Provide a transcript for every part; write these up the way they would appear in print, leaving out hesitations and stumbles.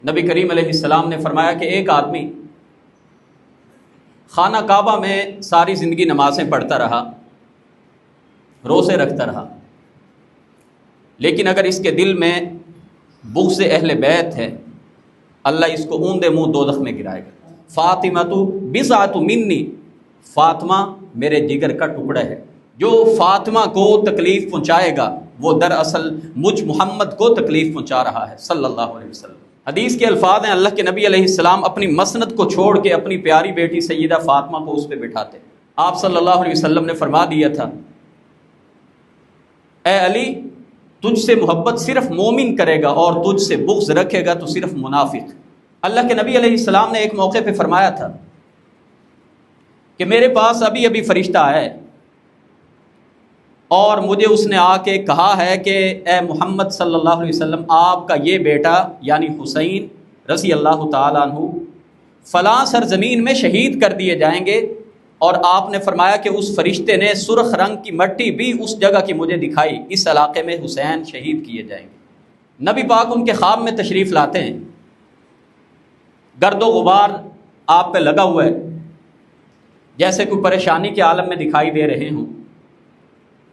نبی کریم علیہ السلام نے فرمایا کہ ایک آدمی خانہ کعبہ میں ساری زندگی نمازیں پڑھتا رہا، روزے رکھتا رہا، لیکن اگر اس کے دل میں بغض اہل بیت ہے، اللہ اس کو اوندے منہ دوزخ میں گرائے گا۔ فاطمہ تو بضعۃ منی، فاطمہ میرے جگر کا ٹکڑا ہے۔ جو فاطمہ کو تکلیف پہنچائے گا وہ دراصل مجھ محمد کو تکلیف پہنچا رہا ہے صلی اللہ علیہ وسلم۔ حدیث کے الفاظ ہیں، اللہ کے نبی علیہ السلام اپنی مسند کو چھوڑ کے اپنی پیاری بیٹی سیدہ فاطمہ کو اس پہ بٹھاتے۔ آپ صلی اللہ علیہ وسلم نے فرما دیا تھا، اے علی، تجھ سے محبت صرف مومن کرے گا اور تجھ سے بغض رکھے گا تو صرف منافق۔ اللہ کے نبی علیہ السلام نے ایک موقع پہ فرمایا تھا کہ میرے پاس ابھی ابھی فرشتہ آیا ہے اور مجھے اس نے آ کے کہا ہے کہ اے محمد صلی اللہ علیہ وسلم، آپ کا یہ بیٹا یعنی حسین رضی اللہ تعالیٰ عنہ فلاں سرزمین میں شہید کر دیے جائیں گے، اور آپ نے فرمایا کہ اس فرشتے نے سرخ رنگ کی مٹی بھی اس جگہ کی مجھے دکھائی، اس علاقے میں حسین شہید کیے جائیں گے۔ نبی پاک ان کے خواب میں تشریف لاتے ہیں، گرد و غبار آپ پہ لگا ہوا ہے، جیسے کوئی پریشانی کے عالم میں دکھائی دے رہے ہوں،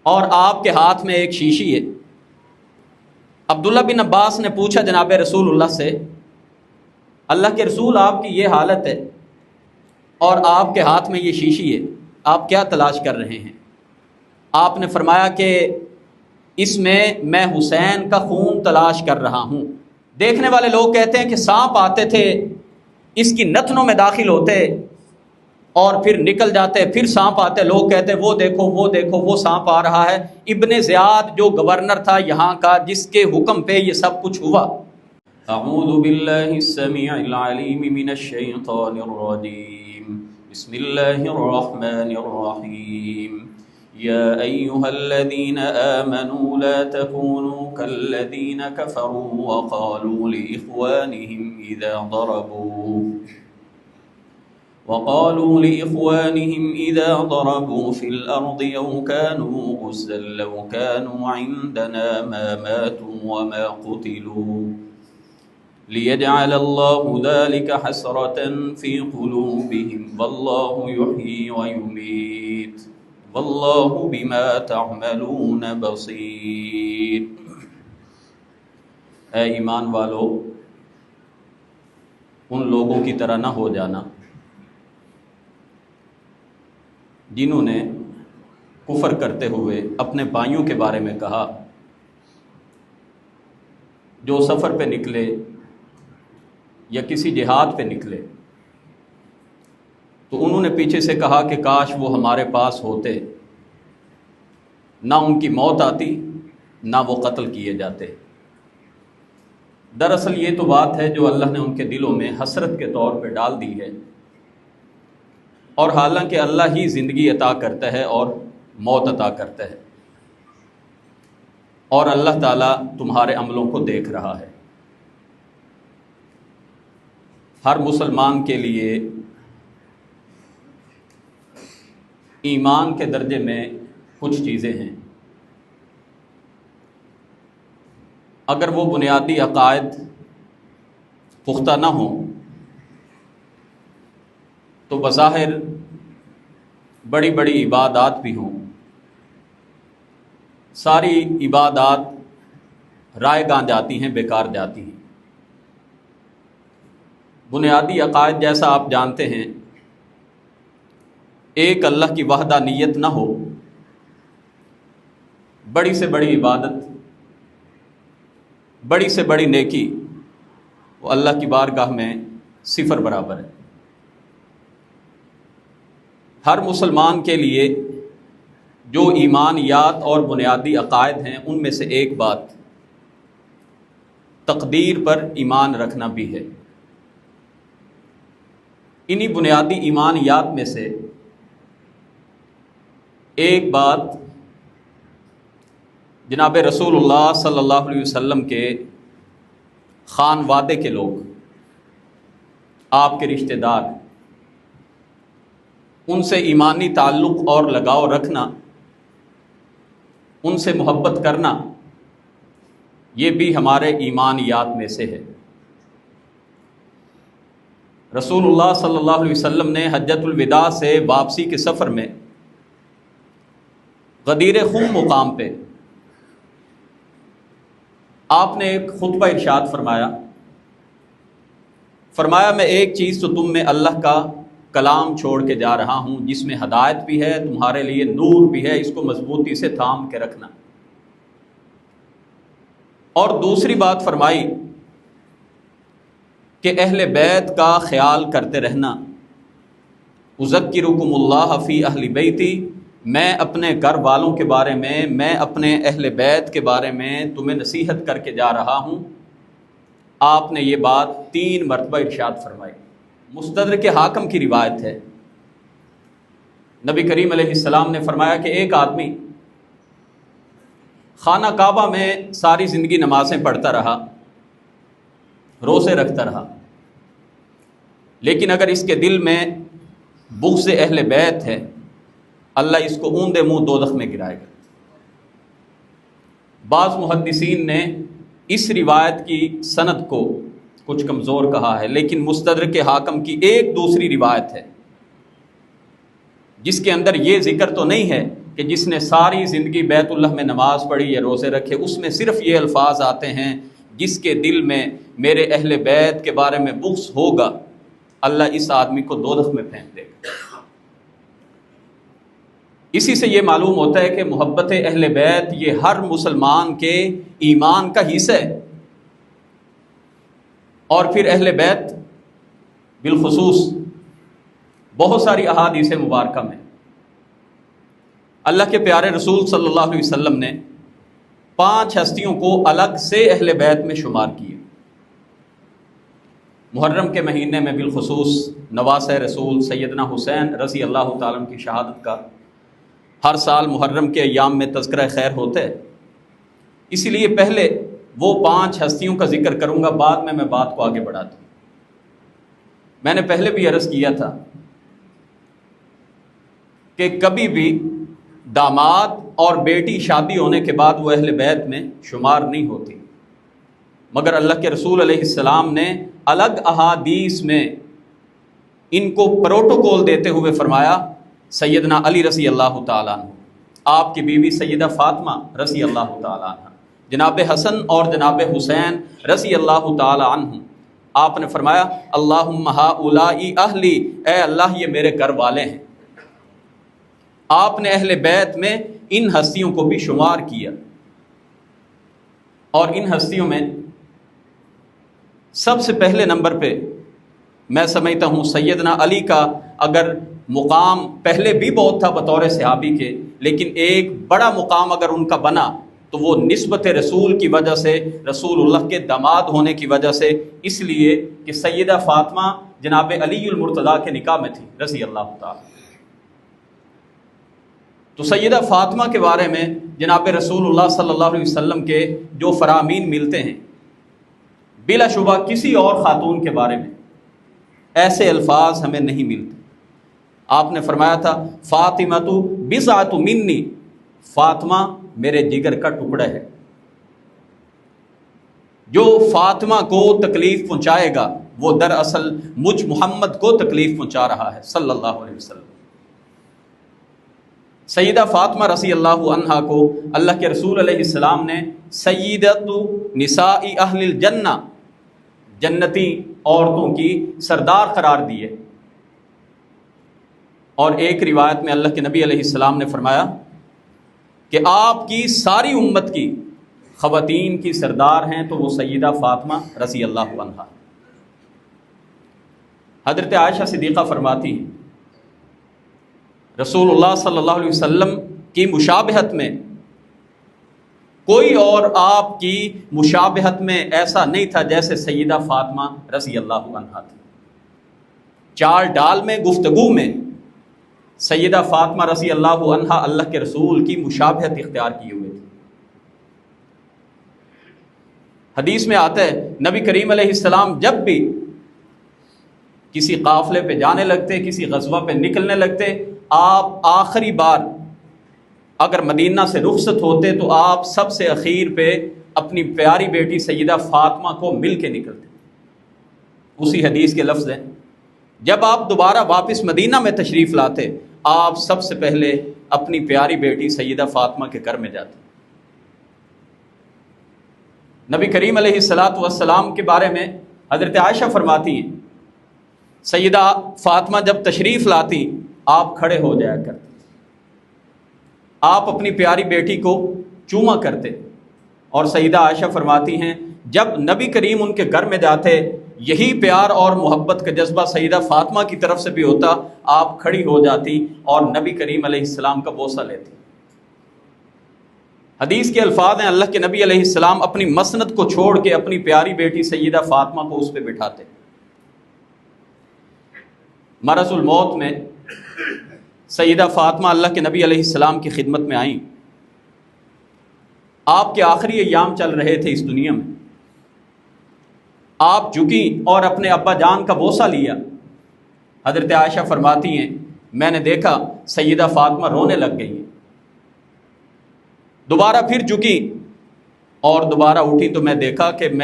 اور آپ کے ہاتھ میں ایک شیشی ہے۔ عبداللہ بن عباس نے پوچھا جناب رسول اللہ سے، اللہ کے رسول، آپ کی یہ حالت ہے اور آپ کے ہاتھ میں یہ شیشی ہے، آپ کیا تلاش کر رہے ہیں؟ آپ نے فرمایا کہ اس میں حسین کا خون تلاش کر رہا ہوں۔ دیکھنے والے لوگ کہتے ہیں کہ سانپ آتے تھے، اس کی نتنوں میں داخل ہوتے اور پھر نکل جاتے، پھر سانپ آتے، لوگ کہتے وہ دیکھو وہ دیکھو وہ سانپ آ رہا ہے۔ ابن زیاد جو گورنر تھا یہاں کا، جس کے حکم پہ یہ سب کچھ ہوا۔ اعوذ باللہ السمیع العلیم من الشیطان الرجیم، بسم اللہ الرحمن الرحیم، یا ایہا الذین آمنوا لا تکونوا کالذین کفروا وقالوا لإخوانهم إذا ضربوا في الأرض أو كانوا غزا لو كانوا عندنا ما ماتوا وما قتلوا ليجعل الله ذلك حسرة في قلوبهم والله يحيي ويميت والله بما تعملون بصير۔ اے ایمان والو، ان لوگوں کی طرح نہ ہو جانا جنہوں نے کفر کرتے ہوئے اپنے بھائیوں کے بارے میں کہا، جو سفر پہ نکلے یا کسی جہاد پہ نکلے تو انہوں نے پیچھے سے کہا کہ کاش وہ ہمارے پاس ہوتے، نہ ان کی موت آتی نہ وہ قتل کیے جاتے۔ دراصل یہ تو بات ہے جو اللہ نے ان کے دلوں میں حسرت کے طور پہ ڈال دی ہے، اور حالانکہ اللہ ہی زندگی عطا کرتا ہے اور موت عطا کرتا ہے، اور اللہ تعالیٰ تمہارے عملوں کو دیکھ رہا ہے۔ ہر مسلمان کے لیے ایمان کے درجے میں کچھ چیزیں ہیں، اگر وہ بنیادی عقائد پختہ نہ ہوں تو بظاہر بڑی بڑی عبادات بھی ہوں، ساری عبادات رائے گاں جاتی ہیں، بیکار جاتی ہیں۔ بنیادی عقائد جیسا آپ جانتے ہیں، ایک اللہ کی وحدانیت نہ ہو، بڑی سے بڑی عبادت، بڑی سے بڑی نیکی، وہ اللہ کی بارگاہ میں صفر برابر ہے۔ ہر مسلمان کے لیے جو ایمانیات اور بنیادی عقائد ہیں، ان میں سے ایک بات تقدیر پر ایمان رکھنا بھی ہے۔ انہی بنیادی ایمانیات میں سے ایک بات جناب رسول اللہ صلی اللہ علیہ وسلم کے خانوادے کے لوگ، آپ کے رشتہ دار، ان سے ایمانی تعلق اور لگاؤ رکھنا، ان سے محبت کرنا، یہ بھی ہمارے ایمانیات میں سے ہے۔ رسول اللہ صلی اللہ علیہ وسلم نے حجۃ الوداع سے واپسی کے سفر میں غدیر خم مقام پہ آپ نے ایک خطبہ ارشاد فرمایا میں ایک چیز تو تم میں اللہ کا کلام چھوڑ کے جا رہا ہوں جس میں ہدایت بھی ہے، تمہارے لیے نور بھی ہے، اس کو مضبوطی سے تھام کے رکھنا۔ اور دوسری بات فرمائی کہ اہل بیت کا خیال کرتے رہنا، اذکرکم اللہ فی اہل بیتی، میں اپنے گھر والوں کے بارے میں اپنے اہل بیت کے بارے میں تمہیں نصیحت کر کے جا رہا ہوں۔ آپ نے یہ بات 3 مرتبہ ارشاد فرمائی۔ مستدرک حاکم کی روایت ہے، نبی کریم علیہ السلام نے فرمایا کہ ایک آدمی خانہ کعبہ میں ساری زندگی نمازیں پڑھتا رہا، روزے رکھتا رہا، لیکن اگر اس کے دل میں بغض اہل بیت ہے، اللہ اس کو اوندے منہ دوزخ میں گرائے گا۔ بعض محدثین نے اس روایت کی سند کو کچھ کمزور کہا ہے، لیکن مستدرک حاکم کی ایک دوسری روایت ہے جس کے اندر یہ ذکر تو نہیں ہے کہ جس نے ساری زندگی بیت اللہ میں نماز پڑھی یا روزے رکھے، اس میں صرف یہ الفاظ آتے ہیں جس کے دل میں میرے اہل بیت کے بارے میں بغض ہوگا، اللہ اس آدمی کو دوزخ میں پھینک دے گا۔ اسی سے یہ معلوم ہوتا ہے کہ محبت اہل بیت یہ ہر مسلمان کے ایمان کا حصہ ہے، اور پھر اہل بیت بالخصوص بہت ساری احادیث مبارکہ میں اللہ کے پیارے رسول صلی اللہ علیہ وسلم نے 5 ہستیوں کو الگ سے اہل بیت میں شمار کیے۔ محرم کے مہینے میں بالخصوص نواسہ رسول سیدنا حسین رضی اللہ تعالیٰ عنہ کی شہادت کا ہر سال محرم کے ایام میں تذکرہ خیر ہوتا ہے، اسی لیے پہلے وہ 5 ہستیوں کا ذکر کروں گا، بعد میں بات کو آگے بڑھاتا ہوں۔ میں نے پہلے بھی عرض کیا تھا کہ کبھی بھی داماد اور بیٹی شادی ہونے کے بعد وہ اہل بیت میں شمار نہیں ہوتی، مگر اللہ کے رسول علیہ السلام نے الگ احادیث میں ان کو پروٹوکول دیتے ہوئے فرمایا، سیدنا علی رضی اللہ تعالیٰ عنہ، آپ کی بیوی سیدہ فاطمہ رضی اللہ تعالیٰ عنہ، جناب حسن اور جناب حسین رضی اللہ تعالیٰ عنہ، آپ نے فرمایا اللہم ہؤلاء اہلی، اے اللہ یہ میرے گھر والے ہیں۔ آپ نے اہل بیت میں ان ہستیوں کو بھی شمار کیا، اور ان ہستیوں میں سب سے پہلے نمبر پہ میں سمجھتا ہوں سیدنا علی کا اگر مقام پہلے بھی بہت تھا بطور صحابی کے، لیکن ایک بڑا مقام اگر ان کا بنا تو وہ نسبت رسول کی وجہ سے، رسول اللہ کے داماد ہونے کی وجہ سے، اس لیے کہ سیدہ فاطمہ جناب علی المرتضیٰ کے نکاح میں تھی رضی اللہ تعالی۔ تو سیدہ فاطمہ کے بارے میں جناب رسول اللہ صلی اللہ علیہ وسلم کے جو فرامین ملتے ہیں، بلا شبہ کسی اور خاتون کے بارے میں ایسے الفاظ ہمیں نہیں ملتے۔ آپ نے فرمایا تھا فاطمہ تو بضعۃ منی، فاطمہ میرے جگر کا ٹکڑا ہے، جو فاطمہ کو تکلیف پہنچائے گا وہ دراصل مجھ محمد کو تکلیف پہنچا رہا ہے صلی اللہ علیہ وسلم۔ سیدہ فاطمہ رضی اللہ عنہا کو اللہ کے رسول علیہ السلام نے سیدۃ نساء اہل الجنہ، جنتی عورتوں کی سردار قرار دیے، اور ایک روایت میں اللہ کے نبی علیہ السلام نے فرمایا کہ آپ کی ساری امت کی خواتین کی سردار ہیں تو وہ سیدہ فاطمہ رضی اللہ عنہا۔ حضرت عائشہ صدیقہ فرماتی ہیں رسول اللہ صلی اللہ علیہ وسلم کی مشابہت میں کوئی اور آپ کی مشابہت میں ایسا نہیں تھا جیسے سیدہ فاطمہ رضی اللہ عنہا تھی۔ چال ڈال میں، گفتگو میں سیدہ فاطمہ رضی اللہ عنہا اللہ کے رسول کی مشابہت اختیار کیے ہوئے تھے۔ حدیث میں آتا ہے نبی کریم علیہ السلام جب بھی کسی قافلے پہ جانے لگتے، کسی غزوہ پہ نکلنے لگتے، آپ آخری بار اگر مدینہ سے رخصت ہوتے تو آپ سب سے اخیر پہ اپنی پیاری بیٹی سیدہ فاطمہ کو مل کے نکلتے۔ اسی حدیث کے لفظ ہیں جب آپ دوبارہ واپس مدینہ میں تشریف لاتے، آپ سب سے پہلے اپنی پیاری بیٹی سیدہ فاطمہ کے گھر میں جاتے۔ نبی کریم علیہ الصلاۃ والسلام کے بارے میں حضرت عائشہ فرماتی ہیں، سیدہ فاطمہ جب تشریف لاتی آپ کھڑے ہو جایا کرتے، آپ اپنی پیاری بیٹی کو چوما کرتے، اور سیدہ عائشہ فرماتی ہیں جب نبی کریم ان کے گھر میں جاتے، یہی پیار اور محبت کا جذبہ سیدہ فاطمہ کی طرف سے بھی ہوتا، آپ کھڑی ہو جاتی اور نبی کریم علیہ السلام کا بوسہ لیتی۔ حدیث کے الفاظ ہیں، اللہ کے نبی علیہ السلام اپنی مسند کو چھوڑ کے اپنی پیاری بیٹی سیدہ فاطمہ کو اس پہ بٹھاتے۔ مرض الموت میں سیدہ فاطمہ اللہ کے نبی علیہ السلام کی خدمت میں آئیں۔ آپ کے آخری ایام چل رہے تھے اس دنیا میں، آپ جھکیں اور اپنے ابا جان کا بوسہ لیا۔ حضرت عائشہ فرماتی ہیں میں نے دیکھا سیدہ فاطمہ رونے لگ گئی ہیں، دوبارہ پھر جھکی اور دوبارہ اٹھی تو میں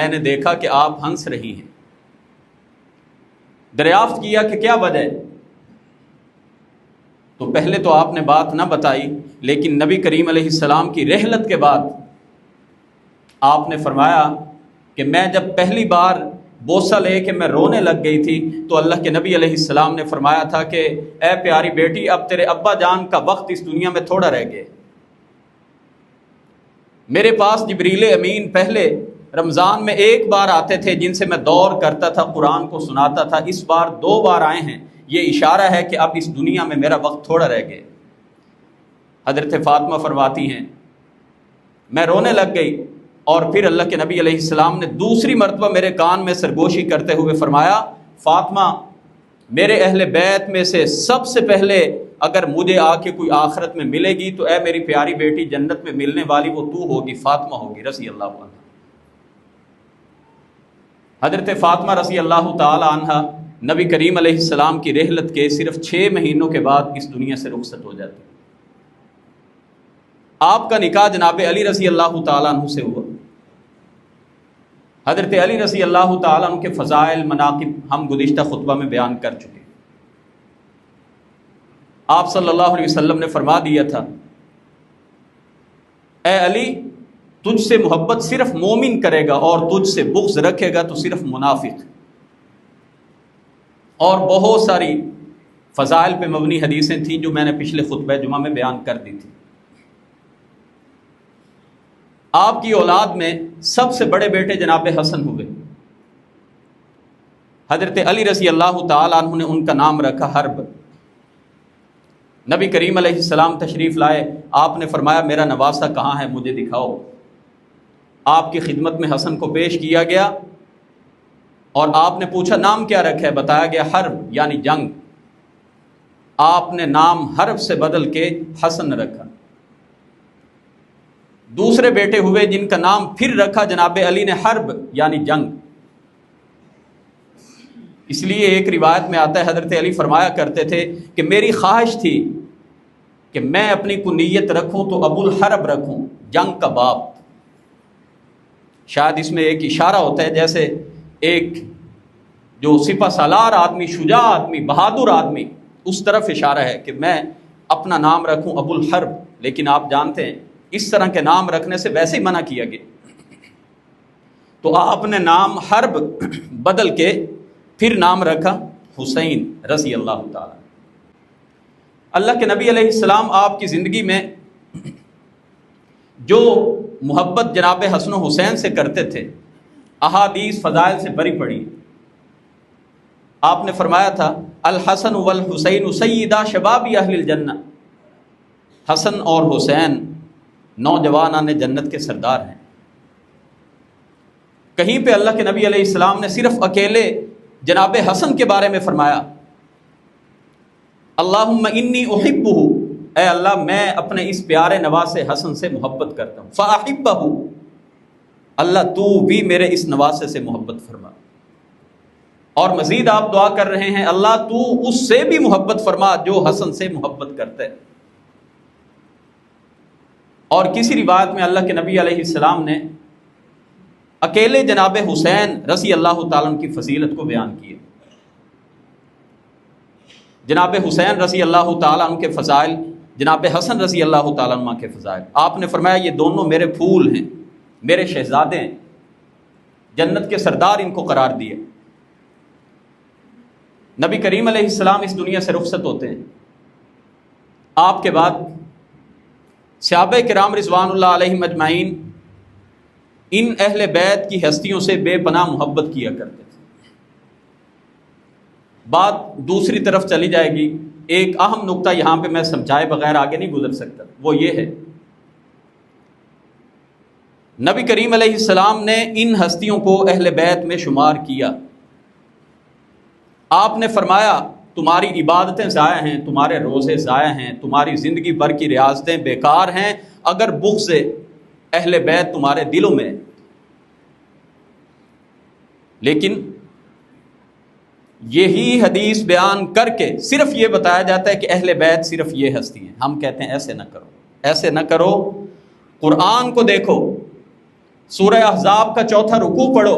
نے دیکھا کہ آپ ہنس رہی ہیں۔ دریافت کیا کہ کیا وجہ ہے، تو پہلے تو آپ نے بات نہ بتائی، لیکن نبی کریم علیہ السلام کی رحلت کے بعد آپ نے فرمایا کہ میں جب پہلی بار بوسہ لے کے میں رونے لگ گئی تھی تو اللہ کے نبی علیہ السلام نے فرمایا تھا کہ اے پیاری بیٹی، اب تیرے ابا جان کا وقت اس دنیا میں تھوڑا رہ گئے۔ میرے پاس جبریل امین پہلے رمضان میں 1 بار آتے تھے جن سے میں دور کرتا تھا، قرآن کو سناتا تھا، اس بار 2 بار آئے ہیں، یہ اشارہ ہے کہ اب اس دنیا میں میرا وقت تھوڑا رہ گئے۔ حضرت فاطمہ فرماتی ہیں میں رونے لگ گئی، اور پھر اللہ کے نبی علیہ السلام نے دوسری مرتبہ میرے کان میں سرگوشی کرتے ہوئے فرمایا فاطمہ، میرے اہل بیت میں سے سب سے پہلے اگر مجھے آ کے کوئی آخرت میں ملے گی تو اے میری پیاری بیٹی، جنت میں ملنے والی وہ تو ہوگی، فاطمہ ہوگی رضی اللہ عنہ۔ حضرت فاطمہ رضی اللہ تعالی عنہ نبی کریم علیہ السلام کی رحلت کے صرف 6 مہینوں کے بعد اس دنیا سے رخصت ہو جاتی۔ آپ کا نکاح جناب علی رضی اللہ تعالیٰ عنہ سے ہوا۔ حضرت علی رضی اللہ تعالیٰ عنہ کے فضائل مناقب ہم گزشتہ خطبہ میں بیان کر چکے۔ آپ صلی اللہ علیہ وسلم نے فرما دیا تھا اے علی، تجھ سے محبت صرف مومن کرے گا اور تجھ سے بغض رکھے گا تو صرف منافق۔ اور بہت ساری فضائل پہ مبنی حدیثیں تھیں جو میں نے پچھلے خطبہ جمعہ میں بیان کر دی تھی۔ آپ کی اولاد میں سب سے بڑے بیٹے جناب حسن ہوئے۔ حضرت علی رضی اللہ تعالیٰ عنہ نے ان کا نام رکھا حرب۔ نبی کریم علیہ السلام تشریف لائے، آپ نے فرمایا میرا نواسہ کہاں ہے، مجھے دکھاؤ۔ آپ کی خدمت میں حسن کو پیش کیا گیا اور آپ نے پوچھا نام کیا رکھا ہے، بتایا گیا حرب یعنی جنگ۔ آپ نے نام حرب سے بدل کے حسن رکھا۔ دوسرے بیٹے ہوئے جن کا نام پھر رکھا جناب علی نے حرب یعنی جنگ۔ اس لیے ایک روایت میں آتا ہے حضرت علی فرمایا کرتے تھے کہ میری خواہش تھی کہ میں اپنی کنیت رکھوں تو ابو الحرب رکھوں، جنگ کا باپ۔ شاید اس میں ایک اشارہ ہوتا ہے جیسے ایک جو سپہ سالار آدمی، شجاع آدمی، بہادر آدمی، اس طرف اشارہ ہے کہ میں اپنا نام رکھوں ابو الحرب۔ لیکن آپ جانتے ہیں اس طرح کے نام رکھنے سے ویسے ہی منع کیا گیا، تو آپ نے نام حرب بدل کے پھر نام رکھا حسین رضی اللہ تعالی۔ اللہ کے نبی علیہ السلام آپ کی زندگی میں جو محبت جناب حسن و حسین سے کرتے تھے، احادیث فضائل سے بری پڑی۔ آپ نے فرمایا تھا الحسن والحسین سیدا شباب اہل الجنہ، حسن اور حسین نوجوانان جنت کے سردار ہیں۔ کہیں پہ اللہ کے نبی علیہ السلام نے صرف اکیلے جناب حسن کے بارے میں فرمایا اللہم انی احبہ، اے اللہ میں اپنے اس پیارے نواسے حسن سے محبت کرتا ہوں، فاحبہ، اللہ تو بھی میرے اس نواسے سے محبت فرما۔ اور مزید آپ دعا کر رہے ہیں اللہ تو اس سے بھی محبت فرما جو حسن سے محبت کرتا ہے۔ اور کسی روایت میں اللہ کے نبی علیہ السلام نے اکیلے جناب حسین رضی اللہ تعالیٰ عنہ کی فضیلت کو بیان کیا۔ جناب حسین رضی اللہ تعالیٰ عنہ کے فضائل، جناب حسن رضی اللہ تعالیٰ عنہ کے فضائل، آپ نے فرمایا یہ دونوں میرے پھول ہیں، میرے شہزادے ہیں، جنت کے سردار ان کو قرار دیا۔ نبی کریم علیہ السلام اس دنیا سے رخصت ہوتے ہیں، آپ کے بعد صحابہ کرام رضوان اللہ علیہم اجمعین ان اہل بیت کی ہستیوں سے بے پناہ محبت کیا کرتے تھے۔ بات دوسری طرف چلی جائے گی، ایک اہم نقطہ یہاں پہ میں سمجھائے بغیر آگے نہیں گزر سکتا، وہ یہ ہے نبی کریم علیہ السلام نے ان ہستیوں کو اہل بیت میں شمار کیا۔ آپ نے فرمایا تمہاری عبادتیں ضائع ہیں، تمہارے روزے ضائع ہیں، تمہاری زندگی بھر کی ریاضتیں بیکار ہیں اگر بغض اہل بیت تمہارے دلوں میں۔ لیکن یہی حدیث بیان کر کے صرف یہ بتایا جاتا ہے کہ اہل بیت صرف یہ ہستی ہیں، ہم کہتے ہیں ایسے نہ کرو، ایسے نہ کرو۔ قرآن کو دیکھو، سورہ احزاب کا 4 رکوع پڑھو،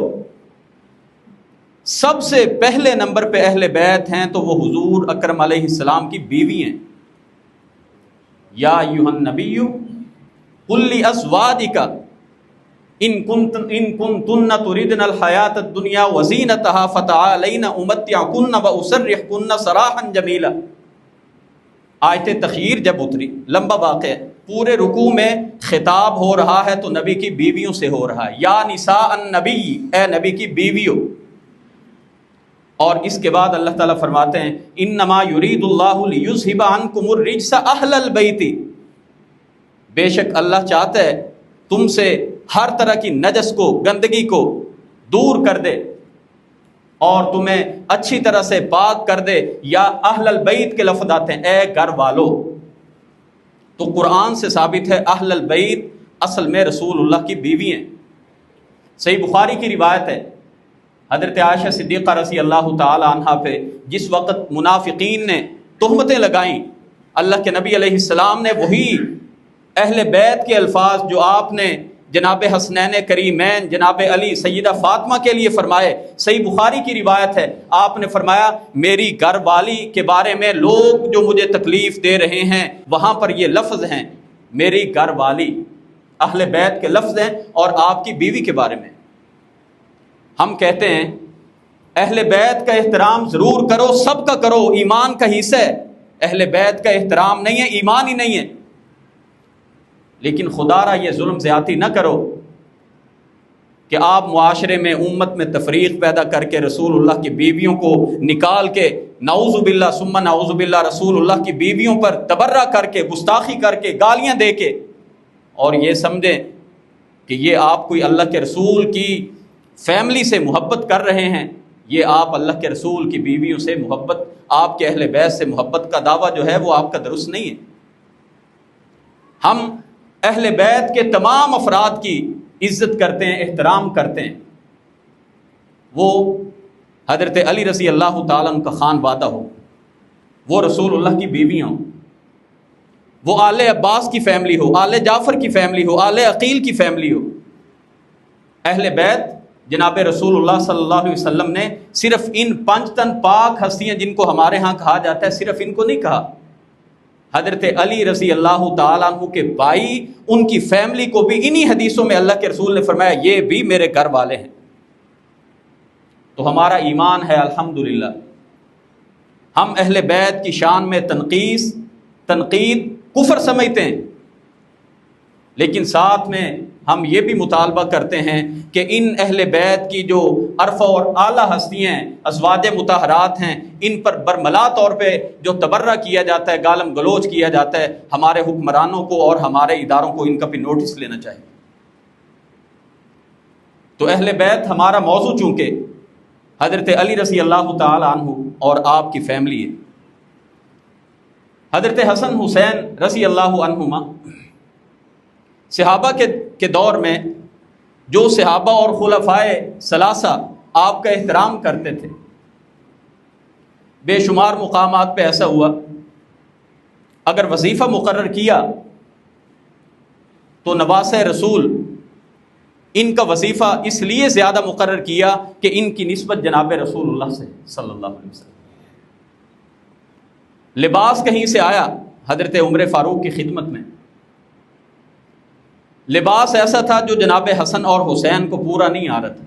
سب سے پہلے نمبر پہ اہل بیت ہیں تو وہ حضور اکرم علیہ السلام کی بیوی ہیں۔ یا ایھا النبی قل لازواجک ان کنتن تردن الحیاۃ الدنیا وزینتها فتعالین امتعکن واسرحکن سراحا جمیلا۔ آیت تخیر جب اتری، لمبا واقعہ ہے، پورے رکوع میں خطاب ہو رہا ہے تو نبی کی بیویوں سے ہو رہا ہے، یا نساء النبی، اے نبی کی بیویوں۔ اور اس کے بعد اللہ تعالیٰ فرماتے ہیں انما یرید اللہ لیذھب عنکم الرجس اہل البیت، بے شک اللہ چاہتا ہے تم سے ہر طرح کی نجس کو، گندگی کو دور کر دے اور تمہیں اچھی طرح سے پاک کر دے۔ یا اہل البیت کے لفظ آتے ہیں اے گھر والو، تو قرآن سے ثابت ہے اہل البیت اصل میں رسول اللہ کی بیوی ہیں۔ صحیح بخاری کی روایت ہے، حضرت عائشہ صدیقہ رضی اللہ تعالی عنہا پہ جس وقت منافقین نے تہمتیں لگائیں، اللہ کے نبی علیہ السلام نے وہی اہل بیت کے الفاظ جو آپ نے جناب حسنین کریمین جناب علی سیدہ فاطمہ کے لیے فرمائے، صحیح بخاری کی روایت ہے، آپ نے فرمایا میری گھر والی کے بارے میں لوگ جو مجھے تکلیف دے رہے ہیں وہاں پر یہ لفظ ہیں، میری گھر والی، اہل بیت کے لفظ ہیں، اور آپ کی بیوی کے بارے میں۔ ہم کہتے ہیں اہل بیت کا احترام ضرور کرو، سب کا کرو، ایمان کا حصہ ہے۔ اہل بیت کا احترام نہیں ہے، ایمان ہی نہیں ہے۔ لیکن خدا را یہ ظلم زیادتی نہ کرو کہ آپ معاشرے میں، امت میں تفریق پیدا کر کے رسول اللہ کی بیویوں کو نکال کے، نعوذ باللہ ثم نعوذ باللہ، رسول اللہ کی بیویوں پر تبرہ کر کے، گستاخی کر کے، گالیاں دے کے، اور یہ سمجھیں کہ یہ آپ کوئی اللہ کے رسول کی فیملی سے محبت کر رہے ہیں۔ یہ آپ اللہ کے رسول کی بیویوں سے محبت، آپ کے اہل بیت سے محبت کا دعویٰ جو ہے وہ آپ کا درست نہیں ہے۔ ہم اہل بیت کے تمام افراد کی عزت کرتے ہیں، احترام کرتے ہیں، وہ حضرت علی رضی اللہ تعالیٰ عنہ کا خانوادہ ہو، وہ رسول اللہ کی بیویاں ہوں، وہ آل عباس کی فیملی ہو، آل جعفر کی فیملی ہو، آل عقیل کی فیملی ہو۔ اہل بیت جناب رسول اللہ صلی اللہ علیہ وسلم نے صرف ان 5 تن پاک ہستیاں جن کو ہمارے ہاں کہا جاتا ہے، صرف ان کو نہیں کہا، حضرت علی رضی اللہ تعالیٰ عنہ کے بھائی، ان کی فیملی کو بھی انہی حدیثوں میں اللہ کے رسول نے فرمایا یہ بھی میرے گھر والے ہیں۔ تو ہمارا ایمان ہے الحمدللہ، ہم اہل بیت کی شان میں تنقید کفر سمجھتے ہیں، لیکن ساتھ میں ہم یہ بھی مطالبہ کرتے ہیں کہ ان اہل بیت کی جو عرفہ اور اعلیٰ ہستیاں ہیں، ازواج مطہرات ہیں، ان پر برملا طور پہ جو تبرہ کیا جاتا ہے، گالم گلوچ کیا جاتا ہے، ہمارے حکمرانوں کو اور ہمارے اداروں کو ان کا بھی نوٹس لینا چاہیے۔ تو اہل بیت ہمارا موضوع چونکہ حضرت علی رضی اللہ تعالی عنہ اور آپ کی فیملی ہے، حضرت حسن حسین رضی اللہ عنہما صحابہ کے دور میں جو صحابہ اور خلفائے ثلاثہ آپ کا احترام کرتے تھے، بے شمار مقامات پہ ایسا ہوا اگر وظیفہ مقرر کیا تو نواسہ رسول ان کا وظیفہ اس لیے زیادہ مقرر کیا کہ ان کی نسبت جناب رسول اللہ سے صلی اللہ علیہ وسلم۔ لباس کہیں سے آیا حضرت عمر فاروق کی خدمت میں، لباس ایسا تھا جو جناب حسن اور حسین کو پورا نہیں آ رہا تھا۔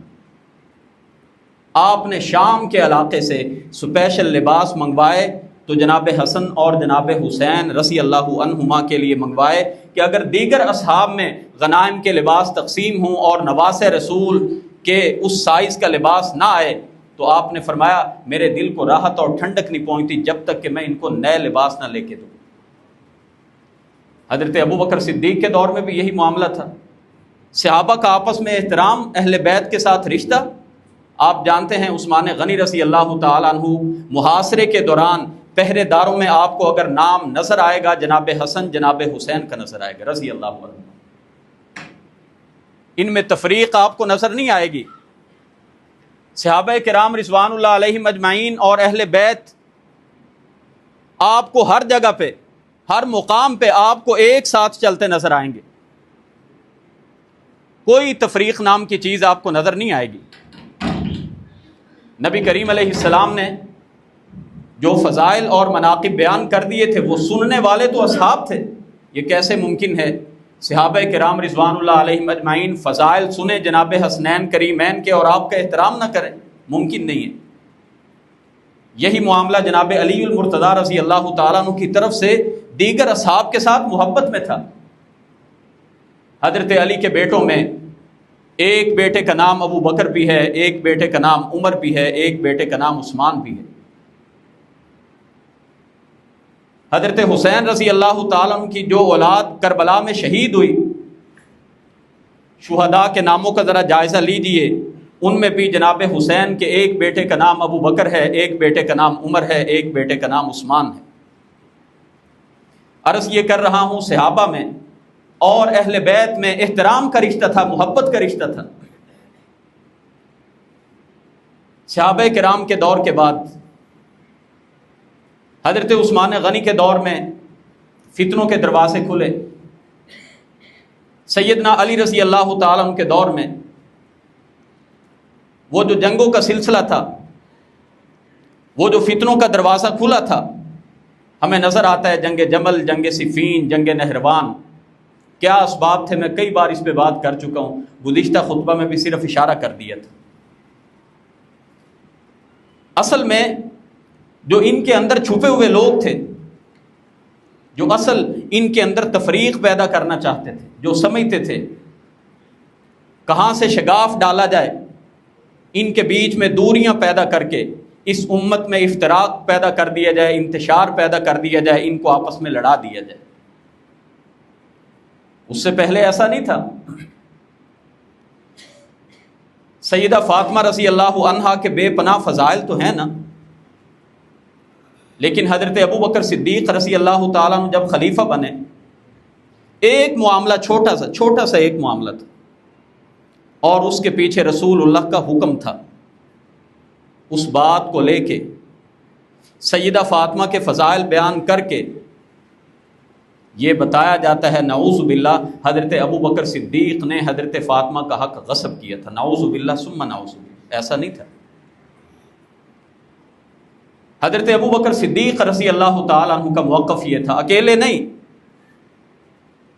آپ نے شام کے علاقے سے اسپیشل لباس منگوائے تو جناب حسن اور جناب حسین رضی اللہ عنہما کے لیے منگوائے کہ اگر دیگر اصحاب میں غنائم کے لباس تقسیم ہوں اور نواس رسول کے اس سائز کا لباس نہ آئے تو آپ نے فرمایا میرے دل کو راحت اور ٹھنڈک نہیں پہنچتی جب تک کہ میں ان کو نئے لباس نہ لے کے دوں۔ حضرت ابو بکر صدیق کے دور میں بھی یہی معاملہ تھا۔ صحابہ کا آپس میں احترام، اہل بیت کے ساتھ رشتہ۔ آپ جانتے ہیں عثمان غنی رضی اللہ تعالیٰ عنہ محاصرے کے دوران پہرے داروں میں آپ کو اگر نام نظر آئے گا جناب حسن جناب حسین کا نظر آئے گا رضی اللہ عنہ، ان میں تفریق آپ کو نظر نہیں آئے گی۔ صحابہ کرام رضوان اللہ علیہم اجمعین اور اہل بیت آپ کو ہر جگہ پہ ہر مقام پہ آپ کو ایک ساتھ چلتے نظر آئیں گے، کوئی تفریق نام کی چیز آپ کو نظر نہیں آئے گی۔ نبی کریم علیہ السلام نے جو فضائل اور مناقب بیان کر دیے تھے وہ سننے والے تو اصحاب تھے، یہ کیسے ممکن ہے صحابہ کرام رضوان اللہ علیہم اجمعین فضائل سنیں جناب حسنین کریمین کے اور آپ کا احترام نہ کریں؟ ممکن نہیں ہے۔ یہی معاملہ جناب علی المرتضیٰ رضی اللہ تعالیٰ عنہ کی طرف سے دیگر اصحاب کے ساتھ محبت میں تھا۔ حضرت علی کے بیٹوں میں ایک بیٹے کا نام ابو بکر بھی ہے، ایک بیٹے کا نام عمر بھی ہے، ایک بیٹے کا نام عثمان بھی ہے۔ حضرت حسین رضی اللہ تعالیٰ عنہ کی جو اولاد کربلا میں شہید ہوئی، شہداء کے ناموں کا ذرا جائزہ لیجئے، ان میں بھی جناب حسین کے ایک بیٹے کا نام ابو بکر ہے، ایک بیٹے کا نام عمر ہے، ایک بیٹے کا نام عثمان ہے۔ عرض یہ کر رہا ہوں صحابہ میں اور اہل بیت میں احترام کا رشتہ تھا، محبت کا رشتہ تھا۔ صحابہ کرام کے دور کے بعد حضرت عثمان غنی کے دور میں فتنوں کے دروازے کھلے، سیدنا علی رضی اللہ تعالیٰ عنہ کے دور میں وہ جو جنگوں کا سلسلہ تھا، وہ جو فتنوں کا دروازہ کھلا تھا، ہمیں نظر آتا ہے جنگ جمل، جنگ صفین، جنگ نہروان، کیا اسباب تھے۔ میں کئی بار اس پہ بات کر چکا ہوں، گزشتہ خطبہ میں بھی صرف اشارہ کر دیا تھا۔ اصل میں جو ان کے اندر چھپے ہوئے لوگ تھے، جو اصل ان کے اندر تفریق پیدا کرنا چاہتے تھے، جو سمجھتے تھے کہاں سے شگاف ڈالا جائے، ان کے بیچ میں دوریاں پیدا کر کے اس امت میں افتراق پیدا کر دیا جائے، انتشار پیدا کر دیا جائے، ان کو آپس میں لڑا دیا جائے۔ اس سے پہلے ایسا نہیں تھا۔ سیدہ فاطمہ رضی اللہ عنہا کے بے پناہ فضائل تو ہیں نا، لیکن حضرت ابو بکر صدیق رضی اللہ تعالیٰ عنہ جب خلیفہ بنے، ایک معاملہ چھوٹا سا ایک معاملہ تھا اور اس کے پیچھے رسول اللہ کا حکم تھا۔ اس بات کو لے کے سیدہ فاطمہ کے فضائل بیان کر کے یہ بتایا جاتا ہے نعوذ باللہ حضرت ابو بکر صدیق نے حضرت فاطمہ کا حق غصب کیا تھا، نعوذ باللہ ثم نعوذ باللہ۔ ایسا نہیں تھا۔ حضرت ابو بکر صدیق رضی اللہ تعالیٰ عنہ کا موقف یہ تھا، اکیلے نہیں،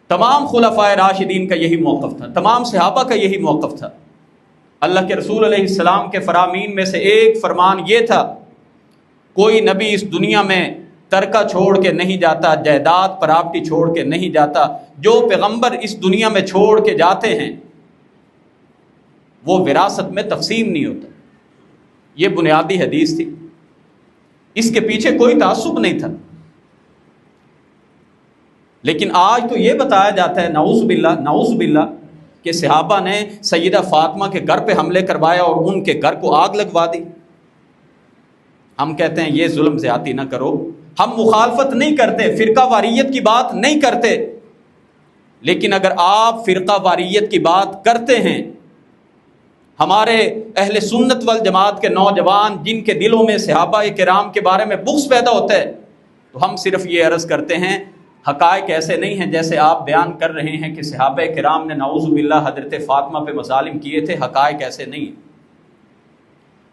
تمام خلفائے راشدین کا یہی موقف تھا، تمام صحابہ کا یہی موقف تھا۔ اللہ کے رسول علیہ السلام کے فرامین میں سے ایک فرمان یہ تھا، کوئی نبی اس دنیا میں ترکہ چھوڑ کے نہیں جاتا، جائیداد پراپرٹی چھوڑ کے نہیں جاتا۔ جو پیغمبر اس دنیا میں چھوڑ کے جاتے ہیں وہ وراثت میں تقسیم نہیں ہوتا۔ یہ بنیادی حدیث تھی، اس کے پیچھے کوئی تعصب نہیں تھا۔ لیکن آج تو یہ بتایا جاتا ہے نعوذ باللہ کہ صحابہ نے سیدہ فاطمہ کے گھر پہ حملے کروایا اور ان کے گھر کو آگ لگوا دی۔ ہم کہتے ہیں یہ ظلم زیادتی نہ کرو، ہم مخالفت نہیں کرتے، فرقہ واریت کی بات نہیں کرتے، لیکن اگر آپ فرقہ واریت کی بات کرتے ہیں، ہمارے اہل سنت والجماعت کے نوجوان جن کے دلوں میں صحابہ کرام کے بارے میں بغض پیدا ہوتا ہے، تو ہم صرف یہ عرض کرتے ہیں حقائق ایسے نہیں ہیں جیسے آپ بیان کر رہے ہیں کہ صحابہ کرام نے نعوذ باللہ حضرت فاطمہ پہ مظالم کیے تھے، حقائق ایسے نہیں ہیں۔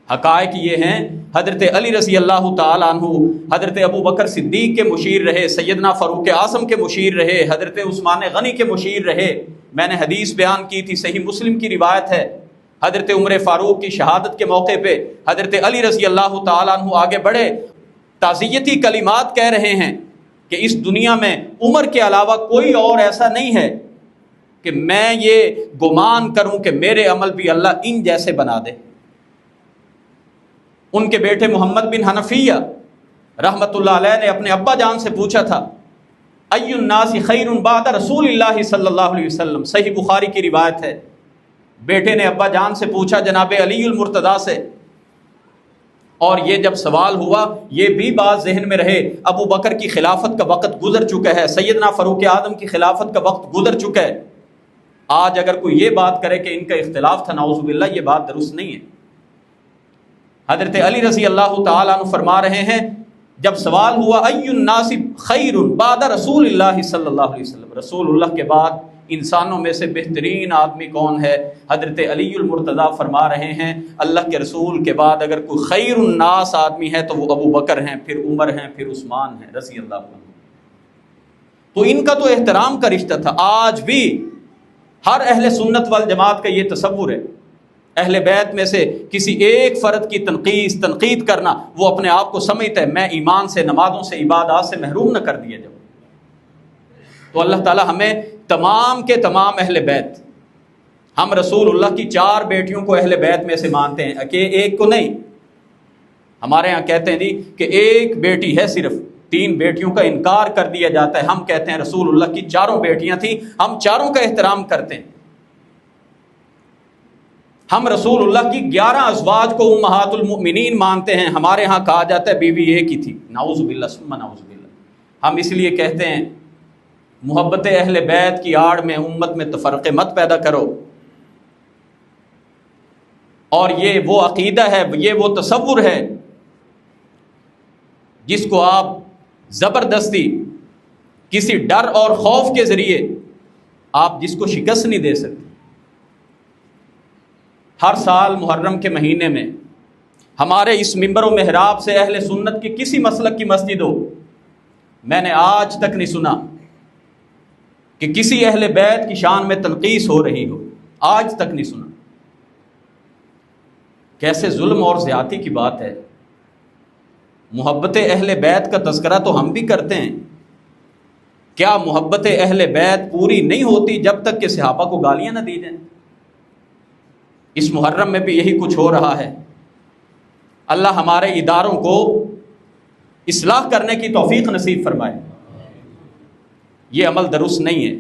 حقائق یہ ہیں، حضرت علی رضی اللہ تعالیٰ عنہ حضرت ابو بکر صدیق کے مشیر رہے، سیدنا فاروق اعظم کے مشیر رہے، حضرت عثمان غنی کے مشیر رہے۔ میں نے حدیث بیان کی تھی، صحیح مسلم کی روایت ہے، حضرت عمر فاروق کی شہادت کے موقع پہ حضرت علی رضی اللہ تعالیٰ عنہ آگے بڑھے، تعزیتی کلمات کہہ رہے ہیں کہ اس دنیا میں عمر کے علاوہ کوئی اور ایسا نہیں ہے کہ میں یہ گمان کروں کہ میرے عمل بھی اللہ ان جیسے بنا دے۔ ان کے بیٹے محمد بن حنفیہ رحمۃ اللہ علیہ نے اپنے ابا جان سے پوچھا تھا، ای الناس خیر بعد رسول اللہ صلی اللہ علیہ وسلم، صحیح بخاری کی روایت ہے۔ بیٹے نے ابا جان سے پوچھا جناب علی المرتضیٰ سے، اور یہ جب سوال ہوا یہ بھی بات ذہن میں رہے، ابو بکر کی خلافت کا وقت گزر چکا ہے، سیدنا فاروق اعظم کی خلافت کا وقت گزر چکا ہے۔ آج اگر کوئی یہ بات کرے کہ ان کا اختلاف تھا، نعوذ باللہ، یہ بات درست نہیں ہے۔ حضرت علی رضی اللہ تعالیٰ عنہ فرما رہے ہیں، جب سوال ہوا ای الناس خیر بعد رسول اللہ صلی اللہ علیہ وسلم، رسول اللہ کے بعد انسانوں میں سے بہترین آدمی کون ہے؟ حضرت علی المرتضیٰ فرما رہے ہیں اللہ کے رسول کے بعد اگر کوئی خیر الناس آدمی ہے تو وہ ابو بکر ہیں، پھر عمر ہیں، پھر عثمان ہیں رضی اللہ عنہ۔ تو ان کا تو احترام کا رشتہ تھا۔ آج بھی ہر اہل سنت والجماعت کا یہ تصور ہے، اہل بیت میں سے کسی ایک فرد کی تنقید کرنا، وہ اپنے آپ کو سمجھتا ہے میں ایمان سے، نمازوں سے، عبادات سے محروم نہ کر دیا جاؤ۔ تو اللہ تعالی ہمیں تمام کے تمام اہل بیت، ہم رسول اللہ کی 4 بیٹیوں کو اہل بیت میں سے مانتے ہیں کہ ایک کو نہیں۔ ہمارے ہاں کہتے ہیں جی کہ ایک بیٹی ہے، صرف 3 بیٹیوں کا انکار کر دیا جاتا ہے۔ ہم کہتے ہیں رسول اللہ کی 4 بیٹیاں تھیں، ہم 4 کا احترام کرتے ہیں۔ ہم رسول اللہ کی 11 ازواج کو امہات المؤمنین مانتے ہیں، ہمارے ہاں کہا جاتا ہے بیوی ایک ہی تھی، نعوذ باللہ ثم نعوذ باللہ۔ ہم اس لیے کہتے ہیں محبت اہل بیت کی آڑ میں امت میں تفرقے مت پیدا کرو، اور یہ وہ عقیدہ ہے، یہ وہ تصور ہے جس کو آپ زبردستی کسی ڈر اور خوف کے ذریعے آپ جس کو شکست نہیں دے سکتے۔ ہر سال محرم کے مہینے میں ہمارے اس منبر و محراب سے اہل سنت کی کسی مسلک کی مسجد ہو، میں نے آج تک نہیں سنا کہ کسی اہل بیت کی شان میں تنقیص ہو رہی ہو، آج تک نہیں سنا۔ کیسے ظلم اور زیادتی کی بات ہے۔ محبت اہل بیت کا تذکرہ تو ہم بھی کرتے ہیں، کیا محبت اہل بیت پوری نہیں ہوتی جب تک کہ صحابہ کو گالیاں نہ دی جائیں؟ اس محرم میں بھی یہی کچھ ہو رہا ہے۔ اللہ ہمارے اداروں کو اصلاح کرنے کی توفیق نصیب فرمائے۔ یہ عمل درست نہیں ہے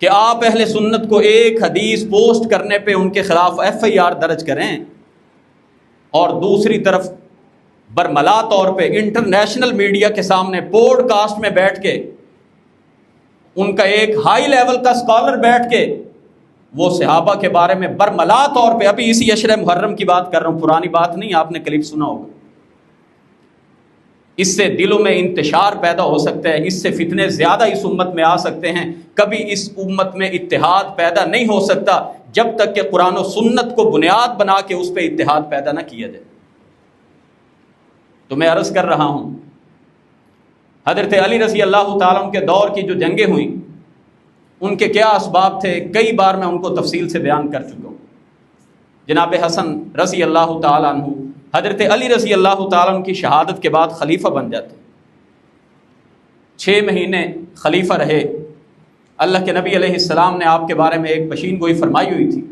کہ آپ اہل سنت کو ایک حدیث پوسٹ کرنے پہ ان کے خلاف FIR درج کریں، اور دوسری طرف برملا طور پہ انٹرنیشنل میڈیا کے سامنے پوڈ کاسٹ میں بیٹھ کے ان کا ایک ہائی لیول کا اسکالر بیٹھ کے وہ صحابہ کے بارے میں برملا طور پہ، ابھی اسی عشرہ محرم کی بات کر رہا ہوں، پرانی بات نہیں، آپ نے کلپ سنا ہوگا، اس سے دلوں میں انتشار پیدا ہو سکتا ہے، اس سے فتنے زیادہ اس امت میں آ سکتے ہیں۔ کبھی اس امت میں اتحاد پیدا نہیں ہو سکتا جب تک کہ قرآن و سنت کو بنیاد بنا کے اس پہ اتحاد پیدا نہ کیا جائے۔ تو میں عرض کر رہا ہوں، حضرت علی رضی اللہ تعالیٰ عنہ کے دور کی جو جنگیں ہوئیں ان کے کیا اسباب تھے، کئی بار میں ان کو تفصیل سے بیان کر چکا ہوں۔ جناب حسن رضی اللہ تعالیٰ عنہ حضرت علی رضی اللہ تعالیٰ عنہ کی شہادت کے بعد خلیفہ بن جاتے، 6 مہینے خلیفہ رہے۔ اللہ کے نبی علیہ السلام نے آپ کے بارے میں ایک پیشین گوئی فرمائی ہوئی تھی،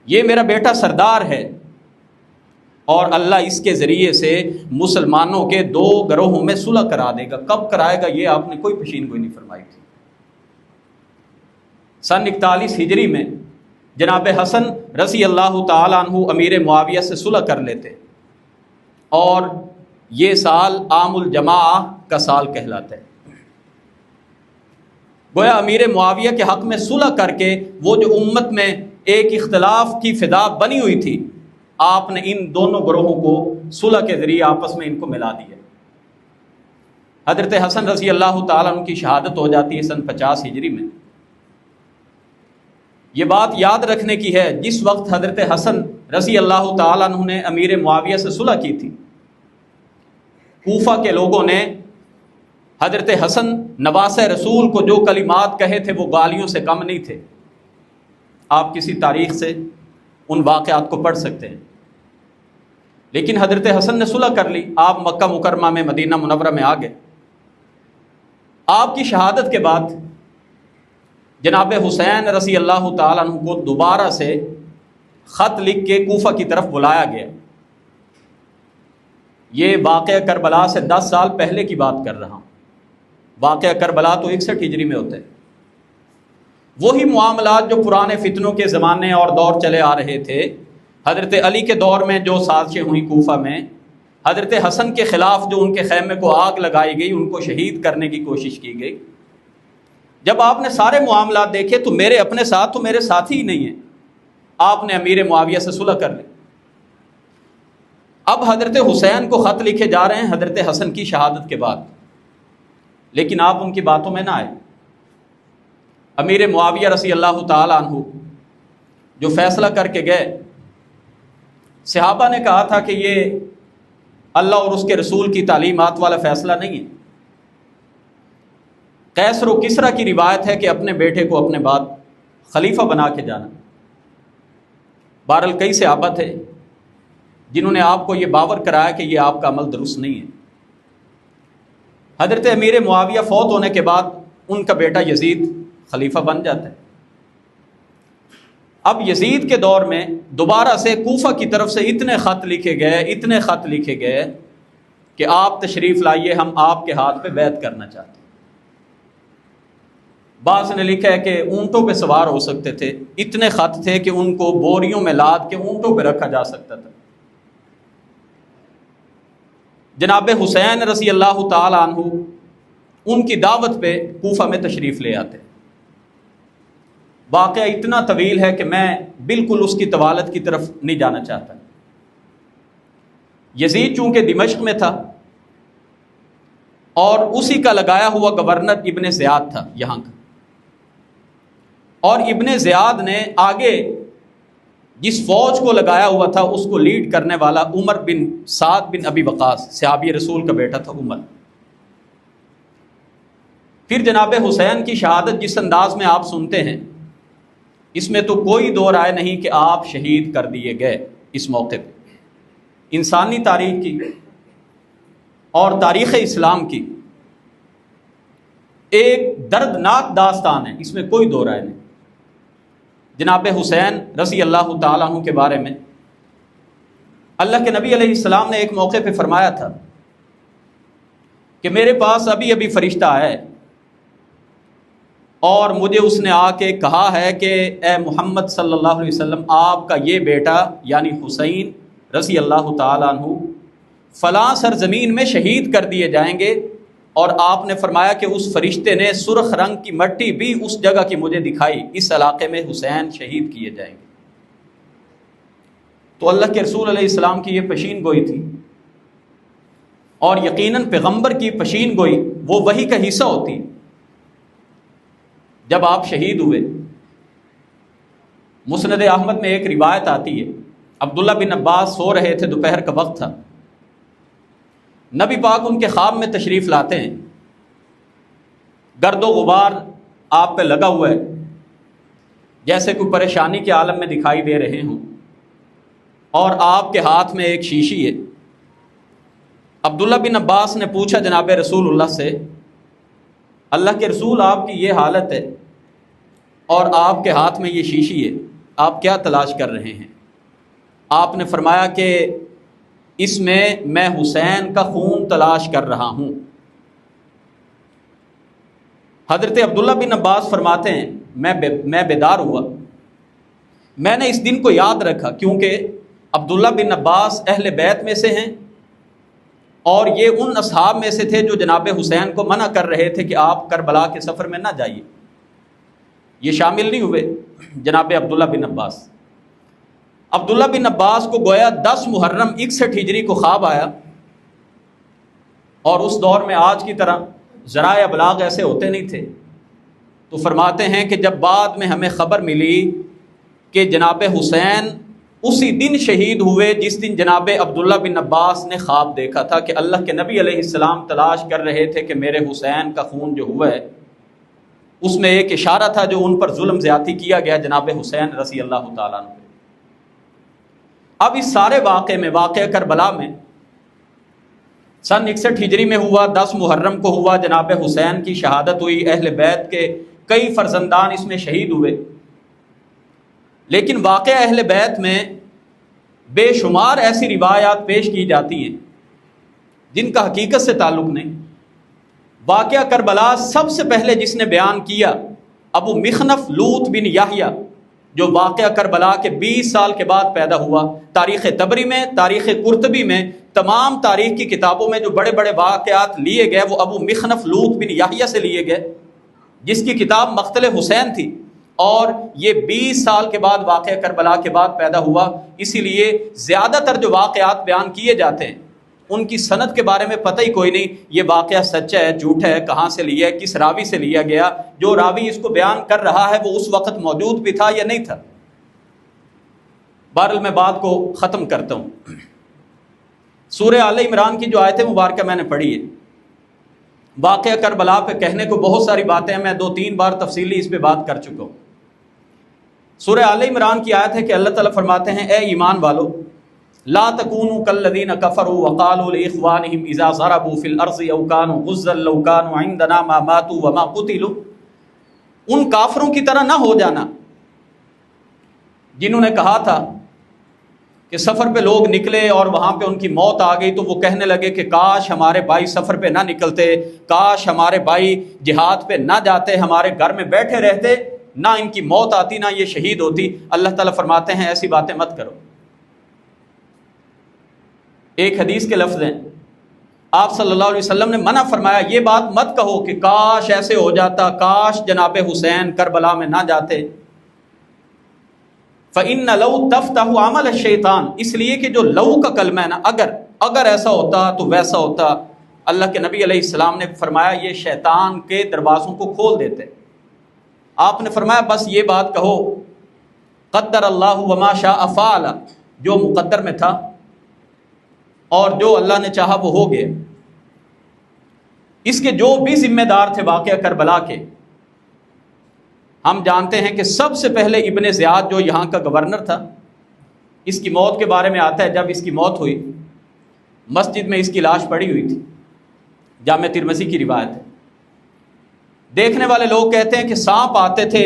یہ میرا بیٹا سردار ہے اور اللہ اس کے ذریعے سے مسلمانوں کے 2 گروہوں میں صلح کرا دے گا۔ کب کرائے گا یہ آپ نے کوئی پیشین گوئی نہیں فرمائی تھی۔ سن 41 ہجری میں جناب حسن رضی اللہ تعالیٰ عنہ امیر معاویہ سے صلح کر لیتے، اور یہ سال عام الجماعہ کا سال کہلاتا ہے۔ گویا امیر معاویہ کے حق میں صلح کر کے وہ جو امت میں ایک اختلاف کی فضا بنی ہوئی تھی، آپ نے ان دونوں گروہوں کو صلح کے ذریعے آپس میں ان کو ملا دیا۔ حضرت حسن رضی اللہ تعالیٰ عنہ کی شہادت ہو جاتی ہے سن 50 ہجری میں۔ یہ بات یاد رکھنے کی ہے، جس وقت حضرت حسن رضی اللہ تعالیٰ عنہ نے امیر معاویہ سے صلح کی تھی، کوفہ کے لوگوں نے حضرت حسن نواسہ رسول کو جو کلمات کہے تھے وہ گالیوں سے کم نہیں تھے۔ آپ کسی تاریخ سے ان واقعات کو پڑھ سکتے ہیں۔ لیکن حضرت حسن نے صلح کر لی، آپ مکہ مکرمہ میں مدینہ منورہ میں آ گئے۔ آپ کی شہادت کے بعد جناب حسین رضی اللہ تعالیٰ عنہ کو دوبارہ سے خط لکھ کے کوفہ کی طرف بلایا گیا۔ یہ واقعہ کربلا سے 10 سال پہلے کی بات کر رہا ہوں۔ واقعہ کربلا تو 61 ہجری میں ہوتا ہے۔ وہی معاملات جو پرانے فتنوں کے زمانے اور دور چلے آ رہے تھے، حضرت علی کے دور میں جو سازشیں ہوئیں کوفہ میں، حضرت حسن کے خلاف جو ان کے خیمے کو آگ لگائی گئی، ان کو شہید کرنے کی کوشش کی گئی۔ جب آپ نے سارے معاملات دیکھے تو میرے اپنے ساتھ تو میرے ساتھی ہی نہیں ہیں، آپ نے امیر معاویہ سے صلح کر لی۔ اب حضرت حسین کو خط لکھے جا رہے ہیں حضرت حسن کی شہادت کے بعد، لیکن آپ ان کی باتوں میں نہ آئے۔ امیر معاویہ رضی اللہ تعالیٰ عنہ جو فیصلہ کر کے گئے، صحابہ نے کہا تھا کہ یہ اللہ اور اس کے رسول کی تعلیمات والا فیصلہ نہیں ہے۔ قیصر و کسریٰ کی روایت ہے کہ اپنے بیٹے کو اپنے بعد خلیفہ بنا کے جانا۔ بہرحال کئی صحابہ تھے جنہوں نے آپ کو یہ باور کرایا کہ یہ آپ کا عمل درست نہیں ہے۔ حضرت امیر معاویہ فوت ہونے کے بعد ان کا بیٹا یزید خلیفہ بن جاتا ہے۔ اب یزید کے دور میں دوبارہ سے کوفہ کی طرف سے اتنے خط لکھے گئے کہ آپ تشریف لائیے، ہم آپ کے ہاتھ پہ بیعت کرنا چاہتے ہیں۔ بعض نے لکھا ہے کہ اونٹوں پہ سوار ہو سکتے تھے، اتنے خط تھے کہ ان کو بوریوں میں لاد کے اونٹوں پہ رکھا جا سکتا تھا۔ جناب حسین رضی اللہ تعالی عنہ ان کی دعوت پہ کوفہ میں تشریف لے آتے۔ واقعہ اتنا طویل ہے کہ میں بالکل اس کی طوالت کی طرف نہیں جانا چاہتا۔ یزید چونکہ دمشق میں تھا اور اسی کا لگایا ہوا گورنر ابن زیاد تھا یہاں کا، اور ابن زیاد نے آگے جس فوج کو لگایا ہوا تھا اس کو لیڈ کرنے والا عمر بن سعد بن ابی وقاص، صحابی رسول کا بیٹا تھا عمر۔ پھر جناب حسین کی شہادت جس انداز میں آپ سنتے ہیں، اس میں تو کوئی دو رائے نہیں کہ آپ شہید کر دیے گئے۔ اس موقع پہ انسانی تاریخ کی اور تاریخ اسلام کی ایک دردناک داستان ہے، اس میں کوئی دو رائے نہیں۔ جناب حسین رضی اللہ تعالیٰ عنہ کے بارے میں اللہ کے نبی علیہ السلام نے ایک موقع پہ فرمایا تھا کہ میرے پاس ابھی ابھی فرشتہ آیا ہے اور مجھے اس نے آ کے کہا ہے کہ اے محمد صلی اللہ علیہ وسلم، آپ کا یہ بیٹا یعنی حسین رضی اللہ تعالیٰ عنہ فلاں سرزمین میں شہید کر دیے جائیں گے، اور آپ نے فرمایا کہ اس فرشتے نے سرخ رنگ کی مٹی بھی اس جگہ کی مجھے دکھائی، اس علاقے میں حسین شہید کیے جائیں گے۔ تو اللہ کے رسول علیہ السلام کی یہ پیشین گوئی تھی، اور یقیناً پیغمبر کی پیشین گوئی وہ وحی کا حصہ ہوتی۔ جب آپ شہید ہوئے، مسند احمد میں ایک روایت آتی ہے، عبداللہ بن عباس سو رہے تھے، دوپہر کا وقت تھا، نبی پاک ان کے خواب میں تشریف لاتے ہیں، گرد و غبار آپ پہ لگا ہوا ہے، جیسے کوئی پریشانی کے عالم میں دکھائی دے رہے ہوں، اور آپ کے ہاتھ میں ایک شیشی ہے۔ عبداللہ بن عباس نے پوچھا جناب رسول اللہ سے، اللہ کے رسول آپ کی یہ حالت ہے اور آپ کے ہاتھ میں یہ شیشی ہے، آپ کیا تلاش کر رہے ہیں؟ آپ نے فرمایا کہ اس میں حسین کا خون تلاش کر رہا ہوں۔ حضرت عبداللہ بن عباس فرماتے ہیں میں بیدار ہوا، میں نے اس دن کو یاد رکھا، کیونکہ عبداللہ بن عباس اہل بیت میں سے ہیں، اور یہ ان اصحاب میں سے تھے جو جناب حسین کو منع کر رہے تھے کہ آپ کربلا کے سفر میں نہ جائیے، یہ شامل نہیں ہوئے جناب عبداللہ بن عباس۔ عبداللہ بن عباس کو گویا 10 محرم 61 ہجری کو خواب آیا، اور اس دور میں آج کی طرح ذرائع ابلاغ ایسے ہوتے نہیں تھے، تو فرماتے ہیں کہ جب بعد میں ہمیں خبر ملی کہ جناب حسین اسی دن شہید ہوئے جس دن جناب عبداللہ بن عباس نے خواب دیکھا تھا کہ اللہ کے نبی علیہ السلام تلاش کر رہے تھے کہ میرے حسین کا خون جو ہوا ہے اس میں ایک اشارہ تھا جو ان پر ظلم زیادتی کیا گیا جناب حسین رضی اللہ تعالیٰ عنہ۔ اب اس سارے واقعے میں، واقعہ کربلا میں سن 61 ہجری میں ہوا، 10 محرم کو ہوا، جناب حسین کی شہادت ہوئی، اہل بیت کے کئی فرزندان اس میں شہید ہوئے، لیکن واقعہ اہل بیت میں بے شمار ایسی روایات پیش کی جاتی ہیں جن کا حقیقت سے تعلق نہیں۔ واقعہ کربلا سب سے پہلے جس نے بیان کیا ابو مخنف لوط بن یحییٰ، جو واقعہ کربلا کے 20 سال کے بعد پیدا ہوا۔ تاریخ طبری میں، تاریخ قرطبی میں، تمام تاریخ کی کتابوں میں جو بڑے بڑے واقعات لیے گئے وہ ابو مخنف لوط بن یحییٰ سے لیے گئے، جس کی کتاب مقتل حسین تھی، اور یہ 20 سال کے بعد واقعہ کربلا کے بعد پیدا ہوا۔ اسی لیے زیادہ تر جو واقعات بیان کیے جاتے ہیں ان کی سند کے بارے میں پتہ ہی کوئی نہیں، یہ واقعہ سچ ہے جھوٹ ہے، کہاں سے لیا ہے، کس راوی سے لیا گیا، جو راوی اس کو بیان کر رہا ہے وہ اس وقت موجود بھی تھا یا نہیں تھا۔ بہرحال میں بات کو ختم کرتا ہوں۔ سورہ آل عمران کی جو آیت مبارکہ میں نے پڑھی ہے، واقعہ کربلا پہ کہنے کو بہت ساری باتیں ہیں، میں 2-3 بار تفصیلی اس پہ بات کر چکا ہوں۔ سورہ آل عمران کی آیت ہے کہ اللہ تعالیٰ فرماتے ہیں، اے ایمان والو لا تکونوا کالذین کفروا وقالوا لاخوانہم اذا ضربوا فی الارض او کانوا غزا لو کانوا عندنا ما ماتوا وما قتلوا، ان کافروں کی طرح نہ ہو جانا جنہوں نے کہا تھا کہ سفر پہ لوگ نکلے اور وہاں پہ ان کی موت آ گئی تو وہ کہنے لگے کہ کاش ہمارے بھائی سفر پہ نہ نکلتے، کاش ہمارے بھائی جہاد پہ نہ جاتے، ہمارے گھر میں بیٹھے رہتے، نہ ان کی موت آتی، نہ یہ شہید ہوتی۔ اللہ تعالیٰ فرماتے ہیں ایسی باتیں مت کرو۔ ایک حدیث کے لفظ ہیں، آپ صلی اللہ علیہ وسلم نے منع فرمایا، یہ بات مت کہو کہ کاش ایسے ہو جاتا، کاش جناب حسین کربلا میں نہ جاتے۔ فَإِنَّ لَوْ تَفْتَحُ عَمَلَ الشَّيْطَانِ، اس لیے کہ جو لو کا کلمہ ہے نا، اگر ایسا ہوتا تو ویسا ہوتا، اللہ کے نبی علیہ السلام نے فرمایا یہ شیطان کے دروازوں کو کھول دیتے۔ آپ نے فرمایا بس یہ بات کہو قدر اللہ وما شاء فعل، جو مقدر میں تھا اور جو اللہ نے چاہا وہ ہو گیا۔ اس کے جو بھی ذمہ دار تھے واقعہ کربلا کے، ہم جانتے ہیں کہ سب سے پہلے ابن زیاد جو یہاں کا گورنر تھا، اس کی موت کے بارے میں آتا ہے جب اس کی موت ہوئی مسجد میں اس کی لاش پڑی ہوئی تھی، جامع ترمذی کی روایت ہے۔ دیکھنے والے لوگ کہتے ہیں کہ سانپ آتے تھے،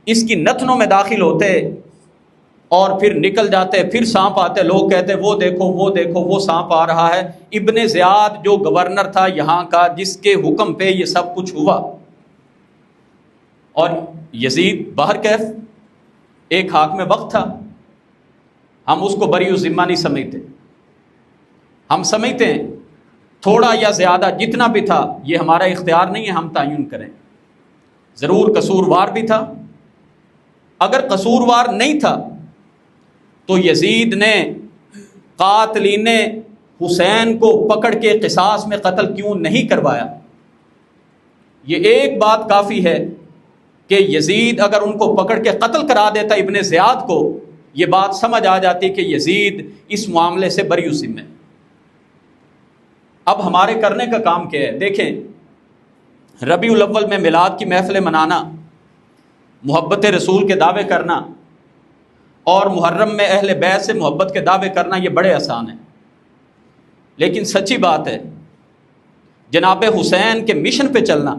اس کی نتنوں میں داخل ہوتے اور پھر نکل جاتے، پھر سانپ آتے، لوگ کہتے وہ دیکھو وہ دیکھو وہ سانپ آ رہا ہے۔ ابن زیاد جو گورنر تھا یہاں کا، جس کے حکم پہ یہ سب کچھ ہوا، اور یزید بہر کیف ایک حاکم وقت تھا، ہم اس کو بری الذمہ نہیں سمجھتے، ہم سمجھتے ہیں تھوڑا یا زیادہ جتنا بھی تھا یہ ہمارا اختیار نہیں ہے ہم تعین کریں، ضرور قصوروار بھی تھا۔ اگر قصوروار نہیں تھا تو یزید نے قاتلین حسین کو پکڑ کے قصاص میں قتل کیوں نہیں کروایا؟ یہ ایک بات کافی ہے کہ یزید اگر ان کو پکڑ کے قتل کرا دیتا ابن زیاد کو، یہ بات سمجھ آ جاتی کہ یزید اس معاملے سے بری الذمہ ہے۔ اب ہمارے کرنے کا کام کیا ہے؟ دیکھیں، ربیع الاول میں میلاد کی محفلیں منانا، محبت رسول کے دعوے کرنا، اور محرم میں اہل بیت سے محبت کے دعوے کرنا، یہ بڑے آسان ہیں، لیکن سچی بات ہے جناب حسین کے مشن پہ چلنا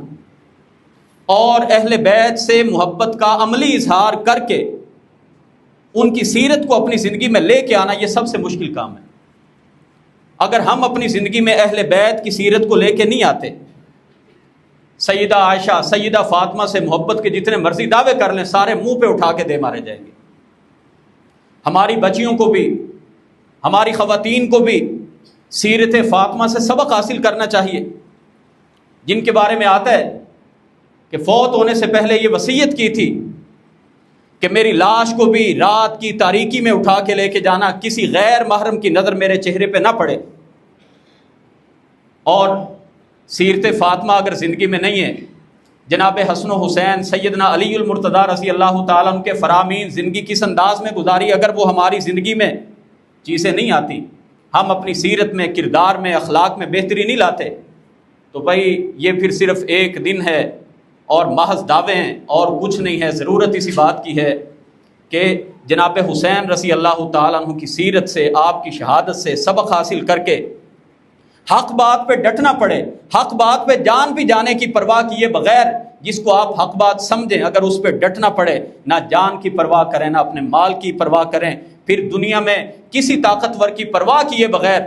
اور اہل بیت سے محبت کا عملی اظہار کر کے ان کی سیرت کو اپنی زندگی میں لے کے آنا، یہ سب سے مشکل کام ہے۔ اگر ہم اپنی زندگی میں اہل بیت کی سیرت کو لے کے نہیں آتے، سیدہ عائشہ، سیدہ فاطمہ سے محبت کے جتنے مرضی دعوے کر لیں، سارے منہ پہ اٹھا کے دے مارے جائیں گے۔ ہماری بچیوں کو بھی، ہماری خواتین کو بھی سیرت فاطمہ سے سبق حاصل کرنا چاہیے، جن کے بارے میں آتا ہے کہ فوت ہونے سے پہلے یہ وصیت کی تھی کہ میری لاش کو بھی رات کی تاریکی میں اٹھا کے لے کے جانا، کسی غیر محرم کی نظر میرے چہرے پہ نہ پڑے۔ اور سیرت فاطمہ اگر زندگی میں نہیں ہے، جناب حسن و حسین سیدنا علی المرتضیٰ رضی اللہ تعالیٰ عنہ کے فرامین زندگی کس انداز میں گزاری، اگر وہ ہماری زندگی میں چیزیں نہیں آتی، ہم اپنی سیرت میں، کردار میں، اخلاق میں بہتری نہیں لاتے، تو بھائی یہ پھر صرف ایک دن ہے اور محض دعوے ہیں اور کچھ نہیں ہے۔ ضرورت اسی بات کی ہے کہ جناب حسین رضی اللہ تعالیٰ عنہ کی سیرت سے، آپ کی شہادت سے سبق حاصل کر کے حق بات پہ ڈٹنا پڑے، حق بات پہ جان بھی جانے کی پرواہ کیے بغیر، جس کو آپ حق بات سمجھیں اگر اس پہ ڈٹنا پڑے، نہ جان کی پرواہ کریں، نہ اپنے مال کی پرواہ کریں، پھر دنیا میں کسی طاقتور کی پرواہ کیے بغیر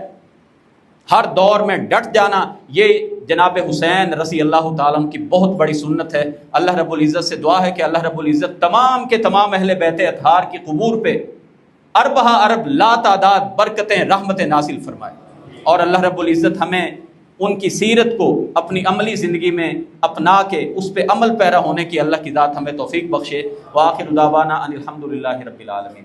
ہر دور میں ڈٹ جانا، یہ جناب حسین رضی اللہ تعالیٰ عنہ کی بہت بڑی سنت ہے۔ اللہ رب العزت سے دعا ہے کہ اللہ رب العزت تمام کے تمام اہل بیت اطہار کی قبور پہ اربہ ارب لا تعداد برکتیں، رحمتیں نازل فرمائے، اور اللہ رب العزت ہمیں ان کی سیرت کو اپنی عملی زندگی میں اپنا کے اس پہ عمل پیرا ہونے کی اللہ کی ذات ہمیں توفیق بخشے۔ وآخر دعوانا ان الحمد للہ رب العالمین۔